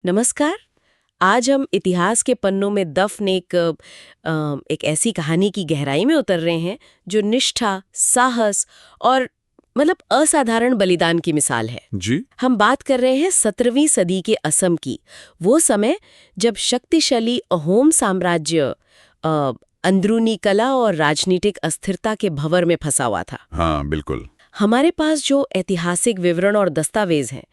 नमस्कार। आज हम इतिहास के पन्नों में दफन एक ऐसी कहानी की गहराई में उतर रहे हैं जो निष्ठा, साहस और असाधारण बलिदान की मिसाल है। जी। हम बात कर रहे हैं 17वीं सदी के असम की। वो समय जब शक्तिशाली अहोम साम्राज्य अंदरूनी कला और राजनीतिक अस्थिरता के भंवर में फंसा हुआ था। हाँ, बिल्कुल। हमारे पास जो ऐतिहासिक विवरण और दस्तावेज हैं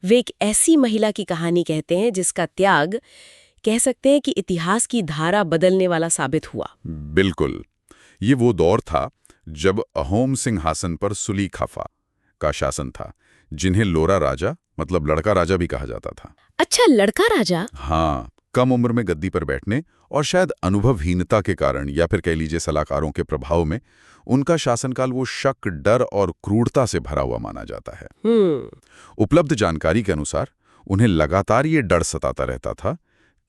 वे एक ऐसी महिला की कहानी कहते हैं जिसका त्याग, कह सकते हैं कि इतिहास की धारा बदलने वाला साबित हुआ। बिल्कुल। ये वो दौर था जब अहोम सिंहासन पर सुली खफा का शासन था, जिन्हें लोरा राजा मतलब लड़का राजा भी कहा जाता था। अच्छा, लड़का राजा? हाँ, कम उम्र में गद्दी पर बैठने और शायद अनुभवहीनता के कारण या फिर कह लीजिए सलाहकारों के प्रभाव में उनका शासनकाल वो शक, डर और क्रूरता से भरा हुआ माना जाता है। उपलब्ध जानकारी के अनुसार उन्हें लगातार ये डर सताता रहता था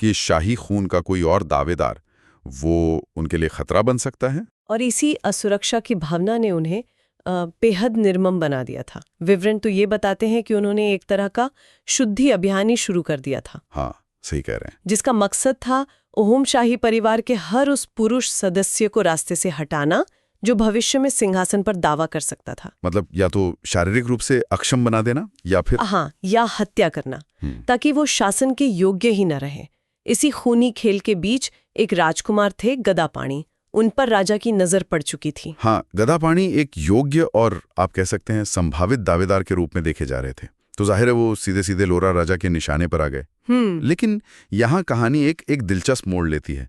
कि शाही खून का कोई और दावेदार वो उनके लिए खतरा बन सकता है। और इसी असुरक्षा की भावना ने उन्हें बेहद निर्मम बना दिया था। विवरण तो ये बताते हैं कि उन्होंने एक तरह का शुद्धि अभियान ही शुरू कर दिया था। हाँ, सही कह रहे हैं। जिसका मकसद था अहोम शाही परिवार के हर उस पुरुष सदस्य को रास्ते से हटाना जो भविष्य में सिंहासन पर दावा कर सकता था। मतलब या तो शारीरिक रूप से अक्षम बना देना या फिर या हत्या करना, ताकि वो शासन के योग्य ही न रहे। इसी खूनी खेल के बीच एक राजकुमार थे गदापाणी। उन पर राजा की नजर पड़ चुकी थी। हाँ, गदापाणी एक योग्य और आप कह सकते हैं संभावित दावेदार के रूप में देखे जा रहे थे, तो जाहिर है वो सीधे सीधे लोरा राजा के निशाने पर आ गए। लेकिन यहाँ कहानी एक दिलचस्प मोड़ लेती है।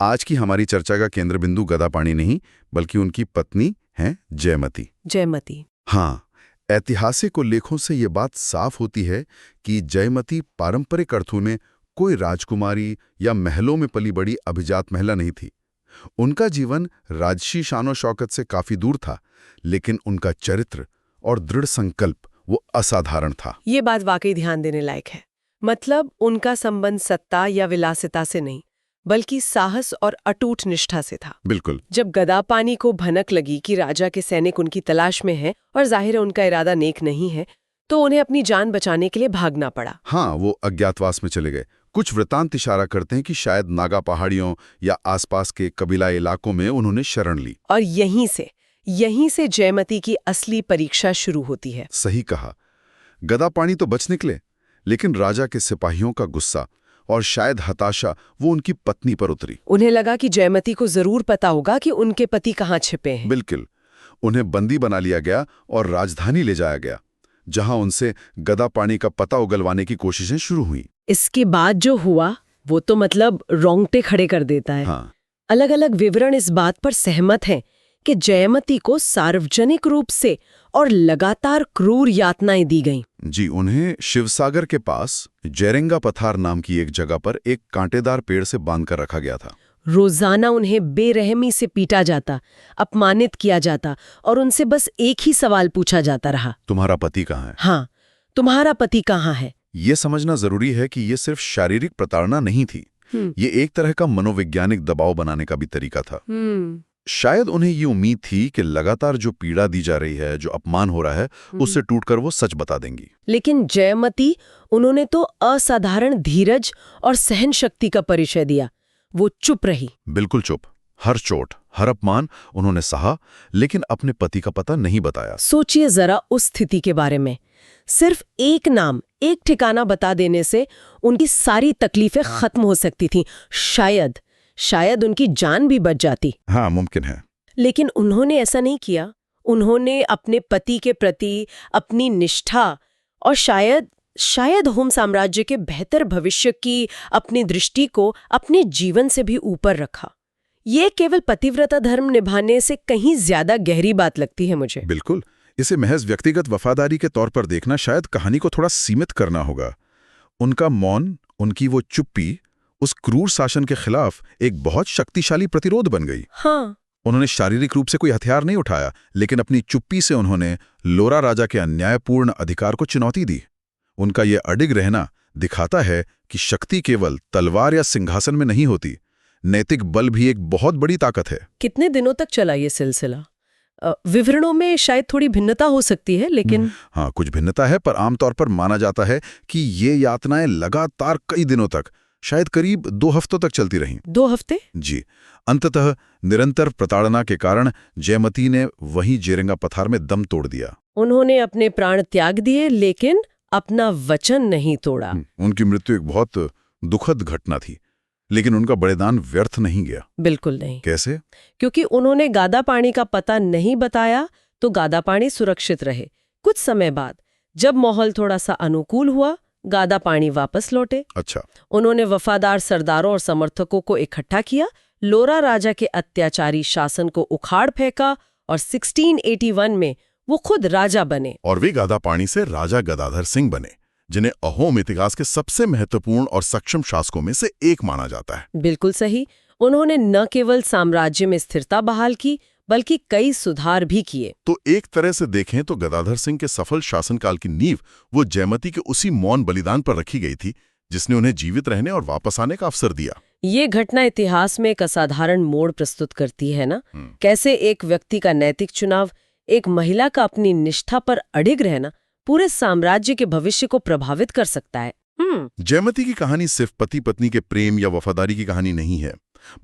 आज की हमारी चर्चा का केंद्र बिंदु गदापाणी नहीं, बल्कि उनकी पत्नी है जयमती। हाँ, ऐतिहासिक उल्लेखों से ये बात साफ होती है कि जयमती पारंपरिक अर्थों में कोई राजकुमारी या महलों में पली बड़ी अभिजात महिला नहीं थी। उनका जीवन राजसी शानो शौकत से काफी दूर था, लेकिन उनका चरित्र और दृढ़ संकल्प वो असाधारण था। ये बात वाकई ध्यान देने लायक है। मतलब उनका संबंध सत्ता या विलासिता से नहीं, बल्कि साहस और अटूट निष्ठा से था। बिल्कुल। जब गदापानी को भनक लगी कि राजा के सैनिक उनकी तलाश में हैं और जाहिर है उनका इरादा नेक नहीं है, तो उन्हें अपनी जान बचाने के लिए भागना पड़ा। हाँ, वो अज्ञातवास में चले गए। कुछ वृतांत इशारा करते हैं कि शायद नागा पहाड़ियों या आसपास के कबीला इलाकों में उन्होंने शरण ली। और यहीं से जयमती की असली परीक्षा शुरू होती है। सही कहा। गदापाणी तो बच निकले, लेकिन राजा के सिपाहियों का गुस्सा और शायद हताशा वो उनकी पत्नी पर उतरी। उन्हें लगा कि जयमती को जरूर पता होगा कि उनके पति कहाँ छिपे हैं। बिल्कुल। उन्हें बंदी बना लिया गया और राजधानी ले जाया गया, जहां उनसे गदापाणी का पता उगलवाने की कोशिशें शुरू हुई। इसके बाद जो हुआ वो तो रोंगटे खड़े कर देता है। हाँ। अलग अलग विवरण इस बात पर सहमत हैं कि जयमती को सार्वजनिक रूप से और लगातार क्रूर यातनाएं दी गईं। जी, उन्हें शिवसागर के पास जेरेंगा पथार नाम की एक जगह पर एक कांटेदार पेड़ से बांधकर रखा गया था। रोजाना उन्हें बेरहमी से पीटा जाता, अपमानित किया जाता और उनसे बस एक ही सवाल पूछा जाता रहा, तुम्हारा पति कहाँ है? हाँ, तुम्हारा पति कहाँ है? ये समझना जरूरी है कि ये सिर्फ शारीरिक प्रताड़ना नहीं थी, ये एक तरह का मनोवैज्ञानिक दबाव बनाने का भी तरीका था। शायद उन्हें ये उम्मीद थी कि लगातार जो पीड़ा दी जा रही है, जो अपमान हो रहा है, उससे टूटकर वो सच बता देंगी। लेकिन जयमती, उन्होंने तो असाधारण धीरज और सहन शक्ति का परिचय दिया। वो चुप रही। बिल्कुल चुप। हर चोट, हर अपमान उन्होंने सहा, लेकिन अपने पति का पता नहीं बताया। सोचिए जरा उस स्थिति के बारे में। सिर्फ एक नाम, एक ठिकाना बता देने से उनकी सारी तकलीफें खत्म हो सकती थीं। शायद उनकी जान भी बच जाती। हाँ, मुमकिन है। लेकिन उन्होंने ऐसा नहीं किया। उन्होंने अपने पति के प्रति अपनी निष्ठा और शायद होम साम्राज्य के बेहतर भविष्य की अपनी दृष्टि को अपने जीवन से भी ऊपर रखा। ये केवल पतिव्रता धर्म निभाने से कहीं ज्यादा गहरी बात लगती है मुझे। बिल्कुल। इसे महज व्यक्तिगत वफादारी के तौर पर देखना शायद कहानी को थोड़ा सीमित करना होगा। उनका मौन, उनकी वो चुप्पी उस क्रूर शासन के खिलाफ एक बहुत शक्तिशाली प्रतिरोध बन गई। हाँ। उन्होंने शारीरिक रूप से कोई हथियार नहीं उठाया, लेकिन अपनी चुप्पी से उन्होंने लोरा राजा के अन्यायपूर्ण अधिकार को चुनौती दी। उनका ये अडिग रहना दिखाता है कि शक्ति केवल तलवार या सिंहासन में नहीं होती, नैतिक बल भी एक बहुत बड़ी ताकत है। कितने दिनों तक चला ये सिलसिला? विवरणों में शायद थोड़ी भिन्नता हो सकती है, लेकिन हाँ, कुछ भिन्नता है, पर आमतौर पर माना जाता है कि ये यातनाएं लगातार कई दिनों तक, शायद करीब 2 हफ्तों तक चलती रहीं। 2 हफ्ते? जी। अंततः निरंतर प्रताड़ना के कारण जयमती ने वहीं जेरेंगा पथार में दम तोड़ दिया। उन्होंने अपने प्राण त्याग दिए, लेकिन अपना वचन नहीं तोड़ा। उनकी मृत्यु एक बहुत दुखद घटना थी, लेकिन उनका बलिदान व्यर्थ नहीं गया। बिल्कुल नहीं। कैसे? क्योंकि उन्होंने गादापाणी का पता नहीं बताया तो गादापाणी सुरक्षित रहे। कुछ समय बाद जब माहौल थोड़ा सा अनुकूल हुआ, गादापाणी वापस लौटे। अच्छा। उन्होंने वफादार सरदारों और समर्थकों को इकट्ठा किया, लोरा राजा के अत्याचारी शासन को उखाड़ फेंका और 1681 में वो खुद राजा बने। और वे गादापाणी से राजा गदाधर सिंह बने, जिन्हें अहोम इतिहास के सबसे महत्वपूर्ण और सक्षम शासकों में से एक माना जाता है। बिल्कुल सही। उन्होंने न केवल साम्राज्य में स्थिरता बहाल की, बल्कि कई सुधार भी किए। तो एक तरह से देखें तो गदाधर सिंह के सफल शासनकाल की नींव वो जयमती के उसी मौन बलिदान पर रखी गई थी, जिसने उन्हें जीवित रहने और वापस आने का अवसर दिया। ये घटना इतिहास में एक असाधारण मोड़ प्रस्तुत करती है ना, कैसे एक व्यक्ति का नैतिक चुनाव, एक महिला का अपनी निष्ठा पर अडिग रहना पूरे साम्राज्य के भविष्य को प्रभावित कर सकता है। जयमती की कहानी सिर्फ पति पत्नी के प्रेम या वफादारी की कहानी नहीं है,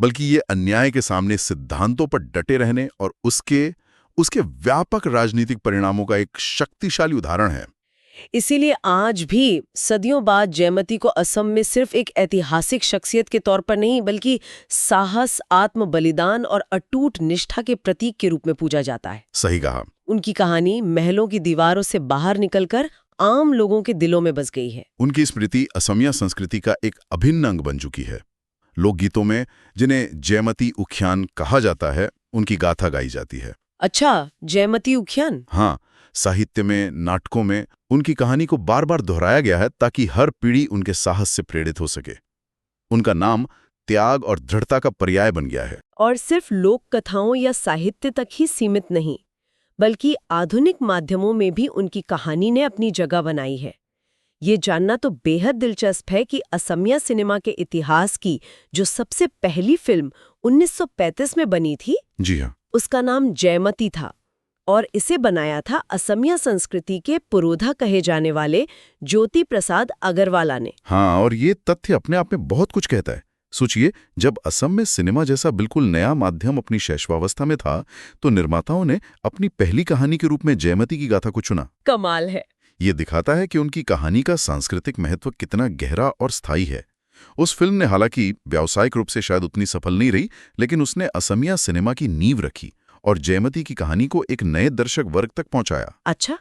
बल्कि ये अन्याय के सामने सिद्धांतों पर डटे रहने और उसके व्यापक राजनीतिक परिणामों का एक शक्तिशाली उदाहरण है। इसीलिए आज भी सदियों बाद जयमती को असम में सिर्फ एक ऐतिहासिक शख्सियत के तौर पर नहीं, बल्कि साहस, आत्म बलिदान और अटूट निष्ठा के प्रतीक के रूप में पूजा जाता है। सही कहा। उनकी कहानी महलों की दीवारों से बाहर निकलकर आम लोगों के दिलों में बस गई है। उनकी स्मृति असमिया संस्कृति का एक अभिन्न अंग बन चुकी है। लोकगीतों में, जिन्हें जयमती उख्यान कहा जाता है, उनकी गाथा गाई जाती है। अच्छा, जयमती उख्यान? हाँ, साहित्य में, नाटकों में उनकी कहानी को बार बार दोहराया गया है ताकि हर पीढ़ी उनके साहस से प्रेरित हो सके। उनका नाम त्याग और दृढ़ता का पर्याय बन गया है। और सिर्फ लोक कथाओं या साहित्य तक ही सीमित नहीं, बल्कि आधुनिक माध्यमों में भी उनकी कहानी ने अपनी जगह बनाई है। ये जानना तो बेहद दिलचस्प है कि असमिया सिनेमा के इतिहास की जो सबसे पहली फिल्म 1935 में बनी थी, जी हाँ, उसका नाम जयमती था और इसे बनाया था असमिया संस्कृति के पुरोधा कहे जाने वाले ज्योति प्रसाद अग्रवाला ने। हाँ, और ये तथ्य अपने आप में बहुत कुछ कहता है। सोचिए, जब असम में सिनेमा जैसा बिल्कुल नया माध्यम अपनी शैशवावस्था में था, तो निर्माताओं ने अपनी पहली कहानी के रूप में जयमती की गाथा को चुना। कमाल है। ये दिखाता है कि उनकी कहानी का सांस्कृतिक महत्व कितना गहरा और स्थायी है। उस फिल्म ने हालांकि व्यावसायिक रूप से शायद उतनी सफल नहीं रही, लेकिन उसने असमिया सिनेमा की नींव रखी और जयमती की कहानी को एक नए दर्शक वर्ग तक पहुंचाया। अच्छा,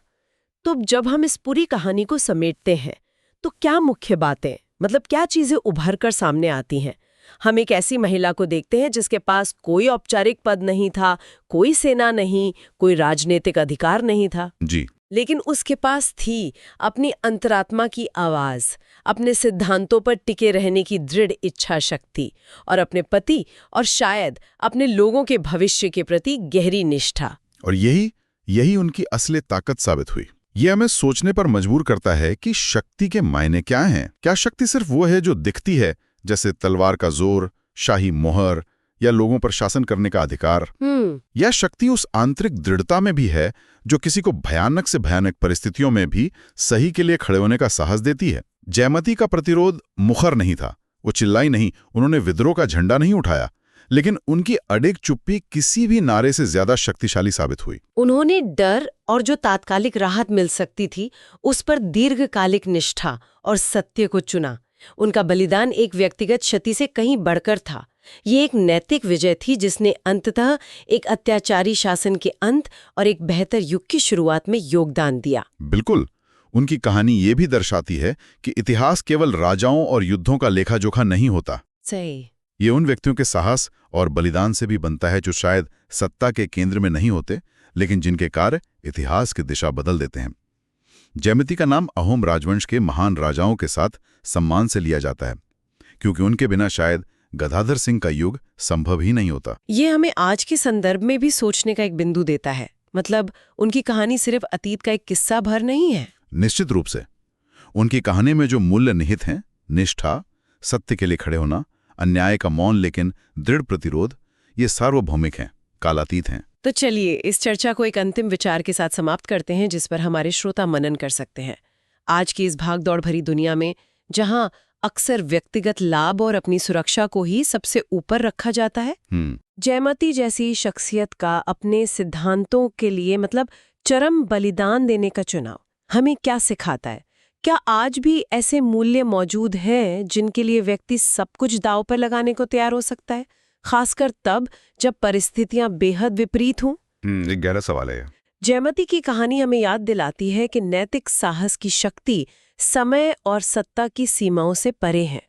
तो जब हम इस पूरी कहानी को समेटते हैं, तो क्या मुख्य बातें, मतलब क्या चीजें उभर कर सामने आती हैं? हम एक ऐसी महिला को देखते हैं जिसके पास कोई औपचारिक पद नहीं था, कोई सेना नहीं, कोई राजनीतिक अधिकार नहीं था। जी। लेकिन उसके पास थी अपनी अंतरात्मा की आवाज, अपने सिद्धांतों पर टिके रहने की दृढ़ इच्छा शक्ति और अपने पति और शायद अपने लोगों के भविष्य के प्रति गहरी निष्ठा। और यही उनकी असली ताकत साबित हुई। ये हमें सोचने पर मजबूर करता है कि शक्ति के मायने क्या हैं। क्या शक्ति सिर्फ वो है जो दिखती है, जैसे तलवार का जोर, शाही मोहर या लोगों पर शासन करने का अधिकार? या शक्ति उस आंतरिक दृढ़ता में भी है जो किसी को भयानक से भयानक परिस्थितियों में भी सही के लिए खड़े होने का साहस देती है? जयमती का प्रतिरोध मुखर नहीं था, वो चिल्लाई नहीं, उन्होंने विद्रोह का झंडा नहीं उठाया, लेकिन उनकी अडिग चुप्पी किसी भी नारे से ज्यादा शक्तिशाली साबित हुई। उन्होंने डर और जो तात्कालिक राहत मिल सकती थी, उस पर दीर्घकालिक निष्ठा और सत्य को चुना। उनका बलिदान एक व्यक्तिगत क्षति से कहीं बढ़कर था। ये एक नैतिक विजय थी जिसने अंततः एक अत्याचारी शासन के अंत और एक बेहतर युग की शुरुआत में योगदान दिया। बिल्कुल। उनकी कहानी ये भी दर्शाती है कि इतिहास केवल राजाओं और युद्धों का लेखा जोखा नहीं होता। सही। ये उन व्यक्तियों के साहस और बलिदान से भी बनता है जो शायद सत्ता के केंद्र में नहीं होते, लेकिन जिनके कार्य इतिहास की दिशा बदल देते हैं। जयमती का नाम अहोम राजवंश के महान राजाओं के साथ सम्मान से लिया जाता है, क्योंकि उनके बिना शायद गदाधर सिंह का युग संभव ही नहीं होता। ये हमें आज के संदर्भ में भी सोचने का एक बिंदु देता है। मतलब उनकी कहानी सिर्फ अतीत का एक किस्सा भर नहीं है। निश्चित रूप से उनकी कहानी में जो मूल्य निहित हैं, निष्ठा, सत्य के लिए खड़े होना, अन्याय का मौन लेकिन दृढ़ प्रतिरोध, ये सार्वभौमिक हैं, कालातीत हैं। तो चलिए इस चर्चा को एक अंतिम विचार के साथ समाप्त करते हैं जिस पर हमारे श्रोता मनन कर सकते हैं। आज की इस भाग-दौड़ भरी दुनिया में जहां अक्सर व्यक्तिगत लाभ और अपनी सुरक्षा को ही सबसे ऊपर रखा जाता है, जयमती जैसी शख्सियत का अपने सिद्धांतों के लिए मतलब चरम बलिदान देने का चुनाव हमें क्या सिखाता है? क्या आज भी ऐसे मूल्य मौजूद हैं जिनके लिए व्यक्ति सब कुछ दांव पर लगाने को तैयार हो सकता है, खासकर तब जब परिस्थितियां बेहद विपरीत हों? एक गहरा सवाल है। जयमती की कहानी हमें याद दिलाती है कि नैतिक साहस की शक्ति समय और सत्ता की सीमाओं से परे है।